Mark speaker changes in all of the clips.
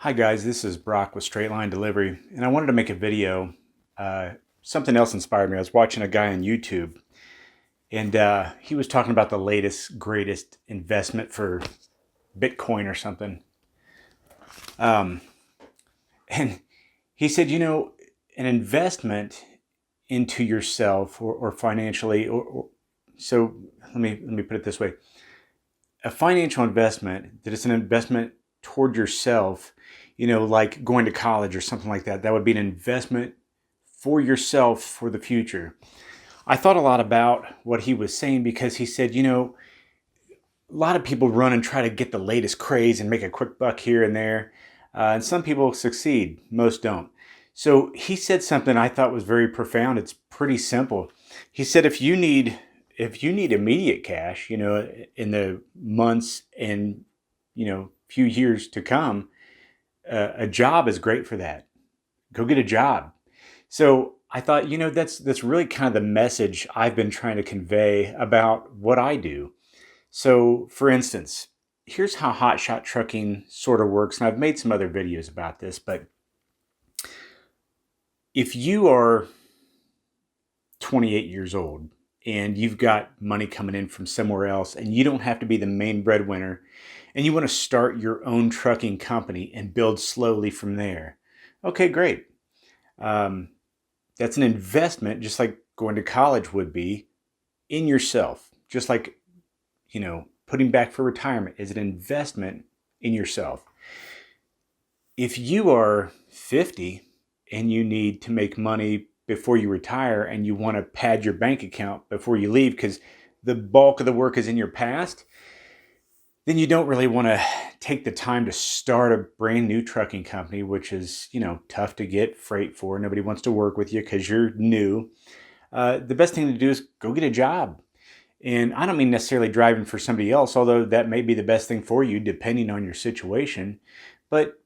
Speaker 1: Hi guys, this is Brock with Straight Line Delivery, and I wanted to make a video. Something else inspired me. I was watching a guy on YouTube, and he was talking about the latest, greatest investment for Bitcoin or something. Um, and he said, an investment into yourself or financially, so let me put it this way: a financial investment that is an investment toward yourself, like going to college or something like that. That would be an investment for yourself for the future. I thought a lot about what he was saying because he said, a lot of people run and try to get the latest craze and make a quick buck here and there. And some people succeed, most don't. So he said something I thought was very profound. It's pretty simple. He said, if you need immediate cash, in the months and, few years to come, a job is great for that. Go get a job. So I thought, that's really kind of the message I've been trying to convey about what I do. So for instance, here's how hotshot trucking sort of works. And I've made some other videos about this, but if you are 28 years old and you've got money coming in from somewhere else and you don't have to be the main breadwinner and you want to start your own trucking company and build slowly from there, okay, great. That's an investment, just like going to college would be, in yourself. Just like, putting back for retirement is an investment in yourself. If you are 50 and you need to make money before you retire and you want to pad your bank account before you leave because the bulk of the work is in your past, then you don't really want to take the time to start a brand new trucking company, which is, tough to get freight for. Nobody wants to work with you because you're new. The best thing to do is go get a job. And I don't mean necessarily driving for somebody else, although that may be the best thing for you depending on your situation. But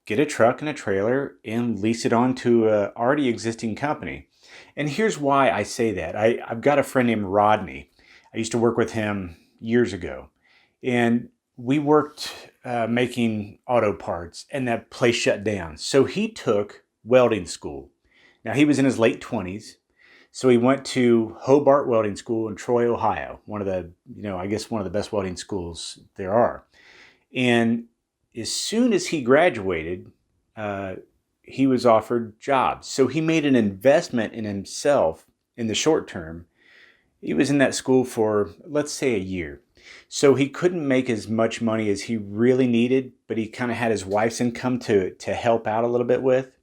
Speaker 1: get a truck and a trailer and lease it on to an already existing company. And here's why I say that. I've got a friend named Rodney. I used to work with him years ago. And we worked making auto parts, and that place shut down. So he took welding school. Now, he was in his late 20s. So he went to Hobart Welding School in Troy, Ohio, one of the, I guess one of the best welding schools there are. And as soon as he graduated, he was offered jobs. So he made an investment in himself in the short term. He was in that school for, let's say, a year. So he couldn't make as much money as he really needed, but he kind of had his wife's income to help out a little bit with.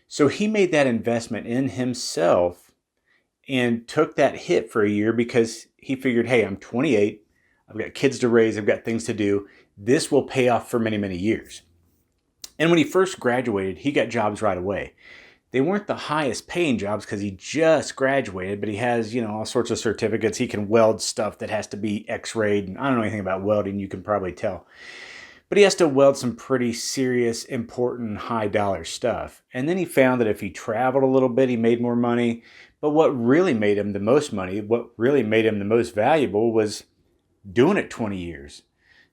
Speaker 1: So he made that investment in himself and took that hit for a year because he figured, hey, I'm 28, I've got kids to raise, I've got things to do. This will pay off for many, many years. And when he first graduated, he got jobs right away. They weren't the highest paying jobs because he just graduated, but he has, all sorts of certificates. He can weld stuff that has to be x-rayed. And I don't know anything about welding, you can probably tell. But he has to weld some pretty serious, important, high dollar stuff. And then he found that if he traveled a little bit, he made more money. But what really made him the most money, what really made him the most valuable was doing it 20 years.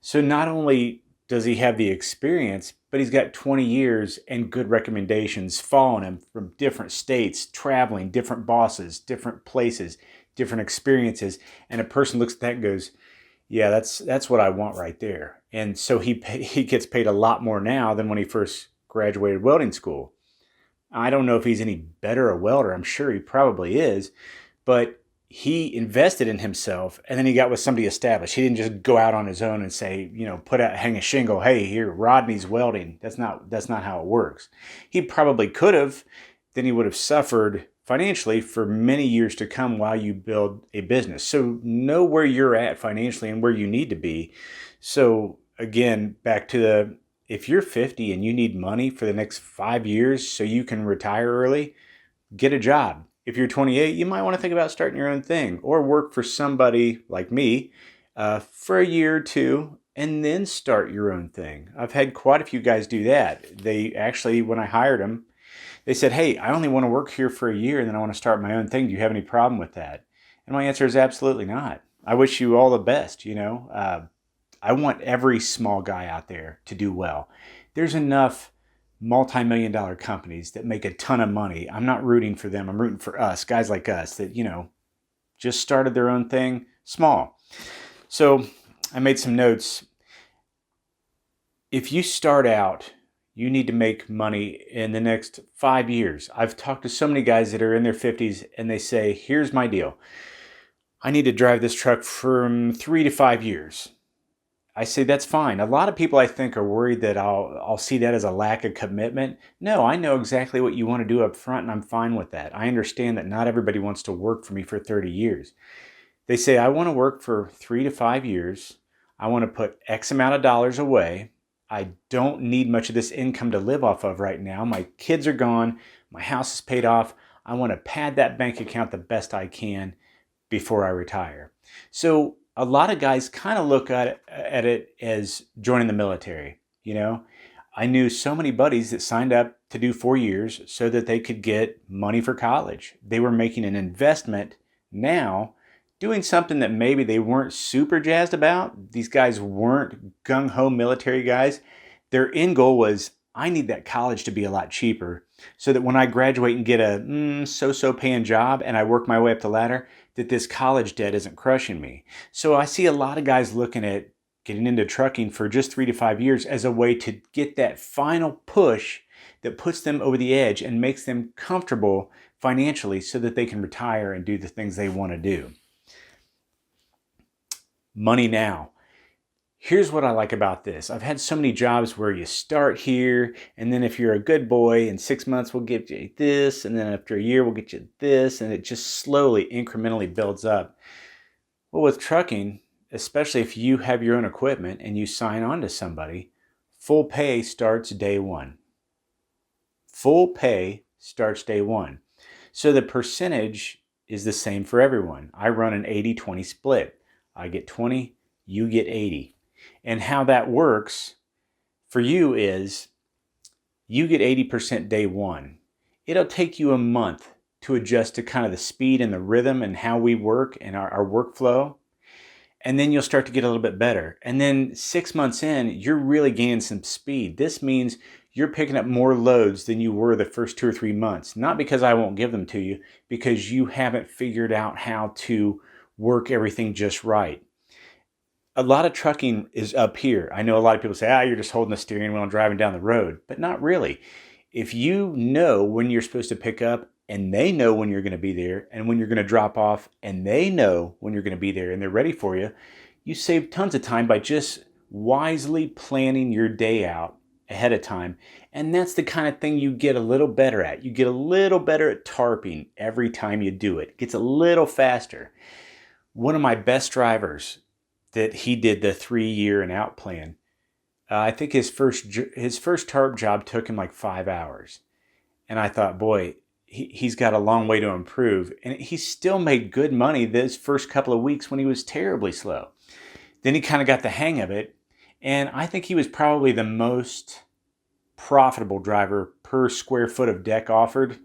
Speaker 1: So not only does he have the experience, but he's got 20 years and good recommendations following him from different states, traveling, different bosses, different places, different experiences. And a person looks at that and goes, yeah, that's what I want right there. And so he gets paid a lot more now than when he first graduated welding school. I don't know if he's any better a welder. I'm sure he probably is, but he invested in himself and then he got with somebody established. He didn't just go out on his own and say, hang a shingle. Hey, here, Rodney's welding. That's not how it works. He probably could have. Then he would have suffered financially for many years to come while you build a business. So know where you're at financially and where you need to be. So again, back to if you're 50 and you need money for the next 5 years so you can retire early, get a job. If you're 28, you might want to think about starting your own thing or work for somebody like me for a year or two and then start your own thing. I've had quite a few guys do that. They actually, when I hired them, they said, hey, I only want to work here for a year and then I want to start my own thing. Do you have any problem with that? And my answer is absolutely not. I wish you all the best, I want every small guy out there to do well. There's enough multi-million dollar companies that make a ton of money. I'm not rooting for them. I'm rooting for us, guys like us that, just started their own thing small. So I made some notes. If you start out, you need to make money in the next 5 years. I've talked to so many guys that are in their 50s and they say, here's my deal. I need to drive this truck from 3 to 5 years. I say that's fine. A lot of people I think are worried that I'll see that as a lack of commitment. No, I know exactly what you want to do up front and I'm fine with that. I understand that not everybody wants to work for me for 30 years. They say, I want to work for 3 to 5 years. I want to put X amount of dollars away. I don't need much of this income to live off of right now. My kids are gone. My house is paid off. I want to pad that bank account the best I can before I retire. So a lot of guys kind of look at it as joining the military. I knew so many buddies that signed up to do 4 years so that they could get money for college. They were making an investment now, doing something that maybe they weren't super jazzed about. These guys weren't gung-ho military guys. Their end goal was, I need that college to be a lot cheaper so that when I graduate and get a so-so paying job and I work my way up the ladder, that this college debt isn't crushing me. So I see a lot of guys looking at getting into trucking for just 3 to 5 years as a way to get that final push that puts them over the edge and makes them comfortable financially so that they can retire and do the things they want to do. Money now. Here's what I like about this. I've had so many jobs where you start here, and then if you're a good boy, in 6 months we'll get you this, and then after a year we'll get you this, and it just slowly, incrementally builds up. Well, with trucking, especially if you have your own equipment and you sign on to somebody, full pay starts day one. Full pay starts day one. So the percentage is the same for everyone. I run an 80-20 split. I get 20, you get 80. And how that works for you is you get 80% day one. It'll take you a month to adjust to kind of the speed and the rhythm and how we work and our workflow. And then you'll start to get a little bit better. And then 6 months in, you're really gaining some speed. This means you're picking up more loads than you were the first 2 or 3 months. Not because I won't give them to you, because you haven't figured out how to work everything just right. A lot of trucking is up here. I know a lot of people say, you're just holding the steering wheel and driving down the road, but not really. If you know when you're supposed to pick up and they know when you're going to be there and when you're going to drop off and they know when you're going to be there and they're ready for you, you save tons of time by just wisely planning your day out ahead of time. And that's the kind of thing you get a little better at. You get a little better at tarping every time you do it. It gets a little faster. One of my best drivers that he did the 3-year and out plan, I think his first tarp job took him like 5 hours. And I thought, boy, he's got a long way to improve. And he still made good money those first couple of weeks when he was terribly slow. Then he kind of got the hang of it. And I think he was probably the most profitable driver per square foot of deck offered.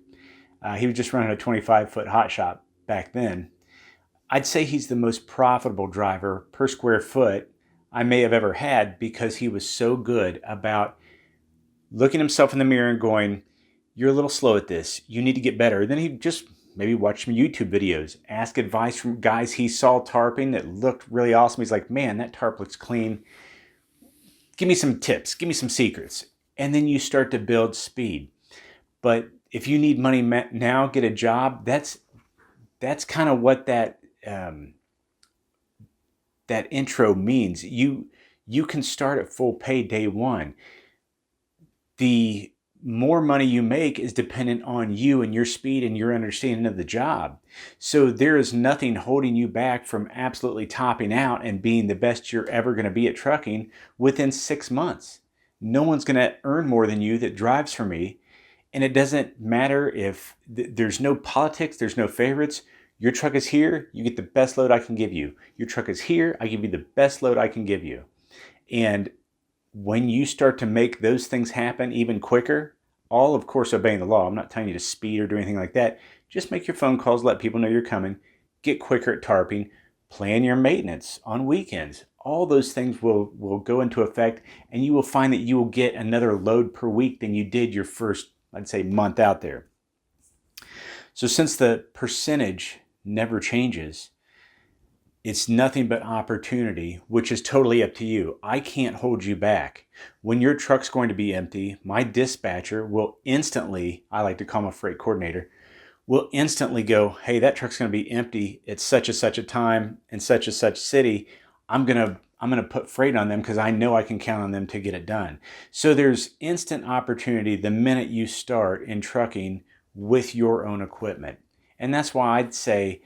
Speaker 1: He was just running a 25-foot hot shop back then. I'd say he's the most profitable driver per square foot I may have ever had because he was so good about looking himself in the mirror and going, you're a little slow at this. You need to get better. Then he'd just maybe watch some YouTube videos, ask advice from guys he saw tarping that looked really awesome. He's like, man, that tarp looks clean. Give me some tips. Give me some secrets. And then you start to build speed. But if you need money now, get a job, that's kind of what that intro means. You can start at full pay day one. The more money you make is dependent on you and your speed and your understanding of the job. So there is nothing holding you back from absolutely topping out and being the best you're ever going to be at trucking within 6 months. No one's going to earn more than you that drives for me. And it doesn't matter if there's no politics, there's no favorites. Your truck is here, you get the best load I can give you. Your truck is here, I give you the best load I can give you. And when you start to make those things happen even quicker, all of course obeying the law. I'm not telling you to speed or do anything like that. Just make your phone calls, let people know you're coming, get quicker at tarping, Plan your maintenance on weekends. All those things will go into effect, and you will find that you will get another load per week than you did your first, I'd say, month out there. So since the percentage never changes, it's nothing but opportunity, which is totally up to you. I can't hold you back. When your truck's going to be empty, my dispatcher will instantly, I like to call him a freight coordinator, will instantly go, hey, that truck's going to be empty at such and such a time in such and such city. I'm going to put freight on them because I know I can count on them to get it done. So there's instant opportunity the minute you start in trucking with your own equipment. And that's why I'd say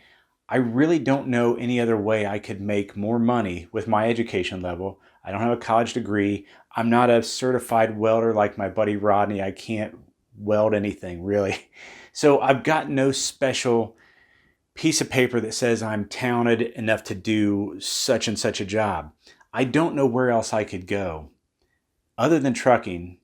Speaker 1: I really don't know any other way I could make more money with my education level. I don't have a college degree. I'm not a certified welder like my buddy Rodney. I can't weld anything really. So I've got no special piece of paper that says I'm talented enough to do such and such a job. I don't know where else I could go other than trucking,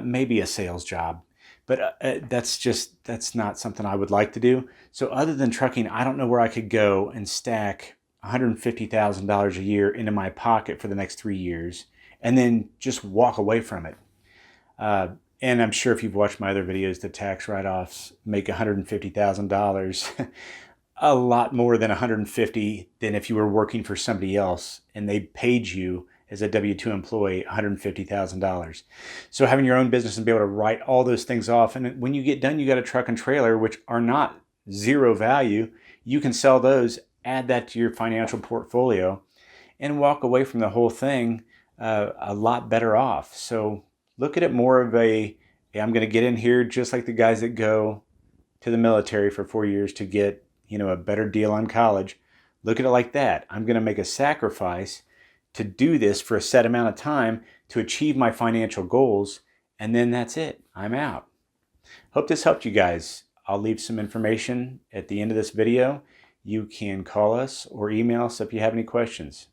Speaker 1: maybe a sales job. But that's not something I would like to do. So other than trucking, I don't know where I could go and stack $150,000 a year into my pocket for the next 3 years and then just walk away from it. And I'm sure if you've watched my other videos, the tax write-offs make $150,000 a lot more than $150,000 than if you were working for somebody else and they paid you as a W-2 employee $150,000. So having your own business and be able to write all those things off, and when you get done, you got a truck and trailer, which are not zero value. You can sell those, add that to your financial portfolio, and walk away from the whole thing a lot better off. So look at it more of a, hey, I'm going to get in here just like the guys that go to the military for 4 years to get, a better deal on college. Look at it like that. I'm going to make a sacrifice to do this for a set amount of time to achieve my financial goals, and then that's it. I'm out. Hope this helped you guys. I'll leave some information at the end of this video. You can call us or email us if you have any questions.